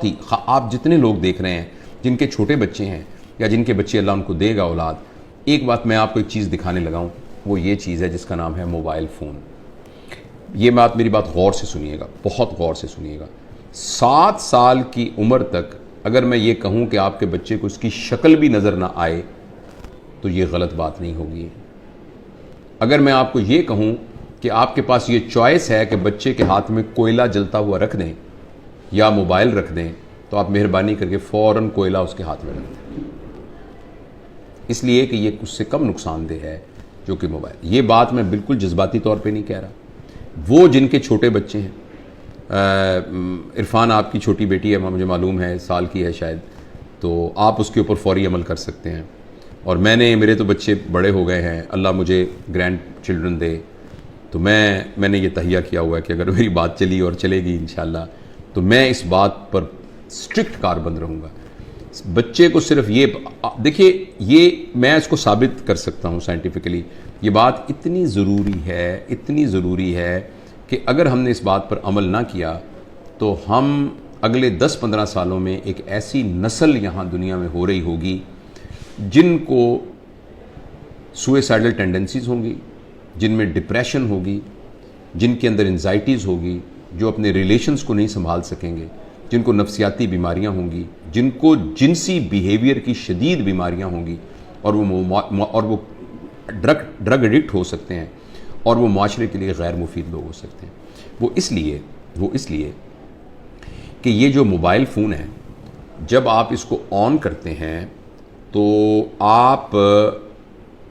بہت ہی آپ جتنے لوگ دیکھ رہے ہیں جن کے چھوٹے بچے ہیں یا جن کے بچے اللہ ان کو دے گا اولاد، ایک بات میں آپ کو ایک چیز دکھانے لگا ہوں، وہ یہ چیز ہے جس کا نام ہے موبائل فون۔ یہ میری بات غور سے سنیے گا، بہت غور سے سنیے گا۔ 7 سال کی عمر تک اگر میں یہ کہوں کہ آپ کے بچے کو اس کی شکل بھی نظر نہ آئے تو یہ غلط بات نہیں ہوگی۔ اگر میں آپ کو یہ کہوں کہ آپ کے پاس یہ چوائس ہے کہ بچے کے ہاتھ میں کوئلہ جلتا ہوا رکھ دیں یا موبائل رکھ دیں، تو آپ مہربانی کر کے فوراً کوئلہ اس کے ہاتھ میں رکھ دیں، اس لیے کہ یہ اس سے کم نقصان دہ ہے جو کہ موبائل۔ یہ بات میں بالکل جذباتی طور پہ نہیں کہہ رہا۔ وہ جن کے چھوٹے بچے ہیں، عرفان آپ کی چھوٹی بیٹی ہے، مجھے معلوم ہے سال کی ہے شاید، تو آپ اس کے اوپر فوری عمل کر سکتے ہیں۔ اور میرے تو بچے بڑے ہو گئے ہیں، اللہ مجھے گرینڈ چلڈرن دے، تو میں نے یہ تہیہ کیا ہوا ہے کہ اگر میری بات چلی اور چلے گی انشاءاللہ تو میں اس بات پر اسٹرکٹ کاربند رہوں گا۔ بچے کو صرف یہ دیکھیے، یہ میں اس کو ثابت کر سکتا ہوں سائنٹیفکلی، یہ بات اتنی ضروری ہے کہ اگر ہم نے اس بات پر عمل نہ کیا تو ہم اگلے 10-15 سالوں میں ایک ایسی نسل یہاں دنیا میں ہو رہی ہوگی جن کو سوئسائڈل ٹینڈنسیز ہوں گی، جن میں ڈپریشن ہوگی، جن کے اندر انزائٹیز ہوگی، جو اپنے ریلیشنز کو نہیں سنبھال سکیں گے، جن کو نفسیاتی بیماریاں ہوں گی، جن کو جنسی بیہیویئر کی شدید بیماریاں ہوں گی، اور وہ ڈرگ ایڈکٹ ہو سکتے ہیں، اور وہ معاشرے کے لیے غیر مفید لوگ ہو سکتے ہیں۔ وہ اس لیے کہ یہ جو موبائل فون ہے، جب آپ اس کو آن کرتے ہیں تو آپ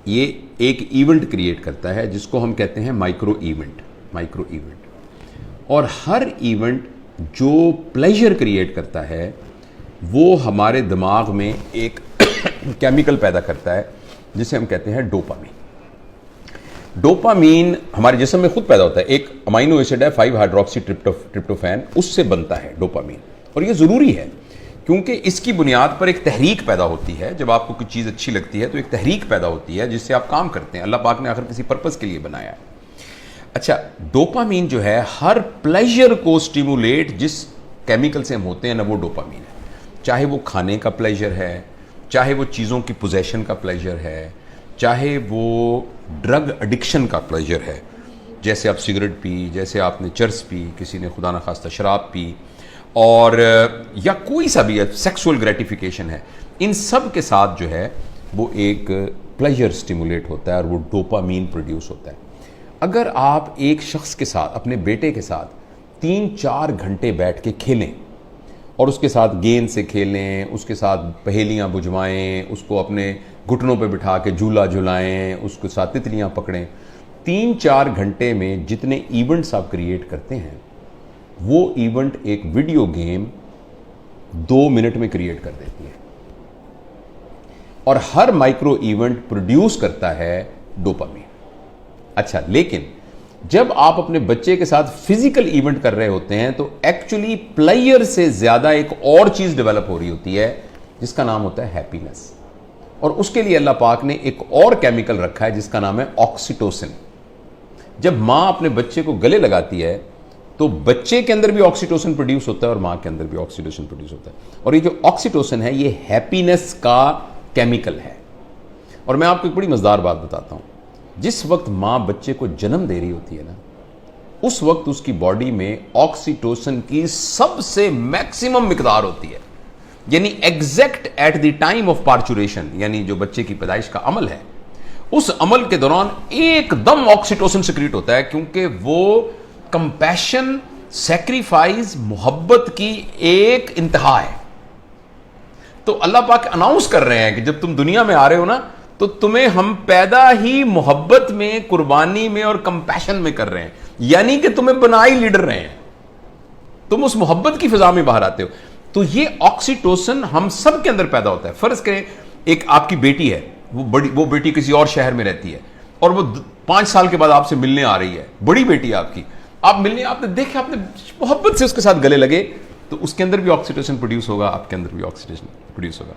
یہ ایک ایونٹ کریٹ کرتا ہے جس کو ہم کہتے ہیں مائکرو ایونٹ۔ اور ہر ایونٹ جو پلیجر کریٹ کرتا ہے وہ ہمارے دماغ میں ایک کیمیکل پیدا کرتا ہے جسے ہم کہتے ہیں ڈوپامین۔ ڈوپامین ہمارے جسم میں خود پیدا ہوتا ہے، ایک امینو ایسڈ ہے 5 ہائیڈروکسی ٹرپٹوفین، اس سے بنتا ہے ڈوپامین، اور یہ ضروری ہے کیونکہ اس کی بنیاد پر ایک تحریک پیدا ہوتی ہے۔ جب آپ کو کوئی چیز اچھی لگتی ہے تو ایک تحریک پیدا ہوتی ہے جس سے آپ کام کرتے ہیں، اللہ پاک نے آخر کسی پرپس کے لیے بنایا ہے۔ اچھا، ڈوپامین جو ہے ہر پلیجر کو سٹیمولیٹ جس کیمیکل سے ہم ہوتے ہیں نا، وہ ڈوپامین ہے، چاہے وہ کھانے کا پلیجر ہے، چاہے وہ چیزوں کی پوزیشن کا پلیجر ہے، چاہے وہ ڈرگ ایڈکشن کا پلیجر ہے، جیسے آپ سگریٹ پی، جیسے آپ نے چرس پی، کسی نے خدا نخواستہ شراب پی، اور یا کوئی سا بھی سیکسول گریٹیفیکیشن ہے، ان سب کے ساتھ جو ہے وہ ایک پلیجر سٹیمولیٹ ہوتا ہے اور وہ ڈوپامین پروڈیوس ہوتا ہے۔ اگر آپ ایک شخص کے ساتھ، اپنے بیٹے کے ساتھ 3-4 گھنٹے بیٹھ کے کھیلیں اور اس کے ساتھ گیند سے کھیلیں، اس کے ساتھ پہیلیاں بجھوائیں، اس کو اپنے گھٹنوں پہ بٹھا کے جھولا جھلائیں، اس کے ساتھ تتلیاں پکڑیں، 3-4 گھنٹے میں جتنے ایونٹس آپ کریٹ کرتے ہیں وہ ایونٹ ایک ویڈیو گیم 2 منٹ میں کریٹ کر دیتی ہے، اور ہر مائکرو ایونٹ پروڈیوس کرتا ہے ڈوپامین۔ اچھا، لیکن جب آپ اپنے بچے کے ساتھ فزیکل ایونٹ کر رہے ہوتے ہیں تو ایکچولی پلیئر سے زیادہ ایک اور چیز ڈیولپ ہو رہی ہوتی ہے جس کا نام ہوتا ہے ہیپینس، اور اس کے لیے اللہ پاک نے ایک اور کیمیکل رکھا ہے جس کا نام ہے آکسیٹوسن۔ جب ماں اپنے بچے کو گلے لگاتی ہے تو بچے کے اندر بھی آکسیٹوسن پروڈیوس ہوتا ہے اور ماں کے اندر بھی آکسیٹوسن پروڈیوس ہوتا ہے، اور یہ جو آکسیٹوسن ہے یہ ہیپینس کا کیمیکل ہے۔ اور میں آپ کو ایک بڑی مزیدار بات بتاتا ہوں، جس وقت ماں بچے کو جنم دے رہی ہوتی ہے نا، اس وقت اس کی باڈی میں آکسیٹوسن کی سب سے میکسیمم مقدار ہوتی ہے، یعنی exact at the time of parturition, یعنی جو بچے کی پیدائش کا عمل ہے، اس عمل کے دوران ایک دم آکسیٹوسن سیکریٹ ہوتا ہے، کیونکہ وہ کمپیشن، سیکریفائز، محبت کی ایک انتہا ہے۔ تو اللہ پاک اناؤنس کر رہے ہیں کہ جب تم دنیا میں آ رہے ہو نا تو تمہیں ہم پیدا ہی محبت میں، قربانی میں اور کمپیشن میں کر رہے ہیں، یعنی کہ تمہیں بنائی لیڈر رہے ہیں، تم اس محبت کی فضا میں باہر آتے ہو۔ تو یہ آکسیٹوسن ہم سب کے اندر پیدا ہوتا ہے۔ فرض کریں ایک آپ کی بیٹی ہے، وہ بیٹی کسی اور شہر میں رہتی ہے اور وہ 5 سال کے بعد آپ سے ملنے آ رہی ہے، بڑی بیٹی ہے آپ کی، آپ نے دیکھا، آپ نے محبت سے اس کے ساتھ گلے لگے، تو اس کے اندر بھی آکسیٹوسن پروڈیوس ہوگا، آپ کے اندر بھی آکسیٹوسن پروڈیوس ہوگا۔